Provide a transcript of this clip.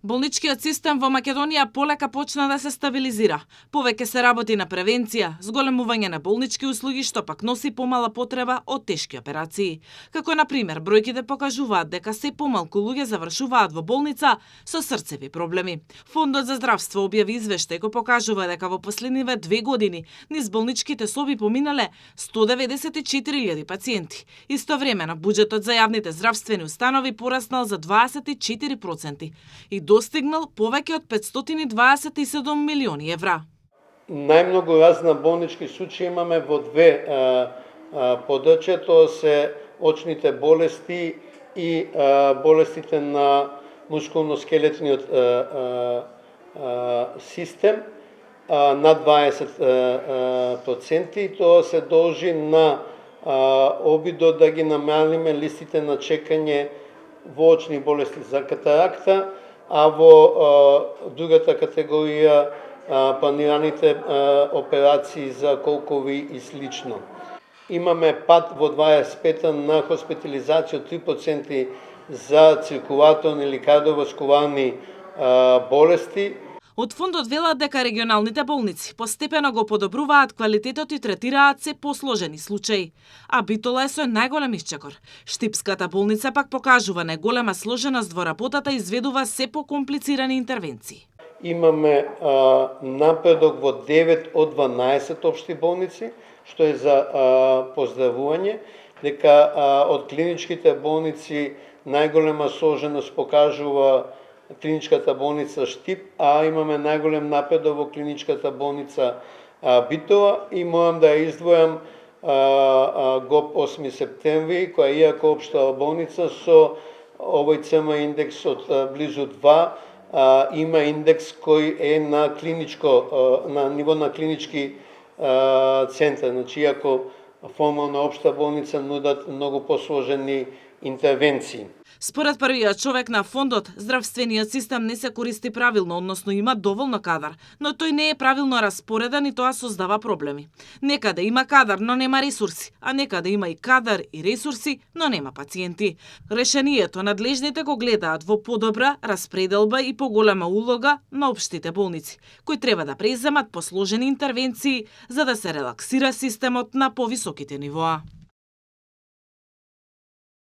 Болничкиот систем во Македонија полека почна да се стабилизира. Повеќе се работи на превенција, зголемување на болнички услуги, што пак носи помала потреба од тешки операции. Како на пример, бројките покажуваат дека се помалку луѓе завршуваат во болница со срцеви проблеми. Фондот за здравство објави извештај кој покажува дека во последниве 2 години низ болничките соби поминале 194.000 пациенти. Истовремено, буџетот за јавните здравствени установи пораснал за 24% и достигнал повеќе од 527 милиони евра. Најмногу разна болнички случаи имаме во две подрачја, тоа се очните болести и болестите на мускулно-скелетниот систем, над 20%, и тоа се должи на обидот да ги намалиме листите на чекање во очни болести за катаракта, а во другата категорија планираните операции за колкови и слично. Имаме пад во 25-та на хоспитализација од 3% за циркулаторни или кардиоваскуларни болести. Од фондот велат дека регионалните болници постепено го подобруваат квалитетот и третираат се посложени случаи. А Битола е со најголем исчекор. Штипската болница пак покажува најголема сложеност во работата и изведува се покомплицирани интервенции. Имаме напредок во 9 од 12 општи болници, што е за поздравување, дека од клиничките болници најголема сложеност покажува клиничката болница Штип, а имаме најголем напредок во клиничката болница Битола, и морам да ја издвојам ГОП 8 септември, која иако општа болница со овој ЦМ индекс од близу 2, има индекс кој е на клиничко, на ниво на клинички центар. Значи, иако формално општа болница нудат многу посложени интервенции. Според првиот човек на фондот, здравствениот систем не се користи правилно, односно има доволно кадар, но тој не е правилно распореден и тоа создава проблеми. Некаде има кадар, но нема ресурси, а некаде има и кадар и ресурси, но нема пациенти. Решението надлежните го гледаат во подобра распределба и поголема улога на општите болници, кои треба да преземат посложени интервенции за да се релаксира системот на повисоките нивоа.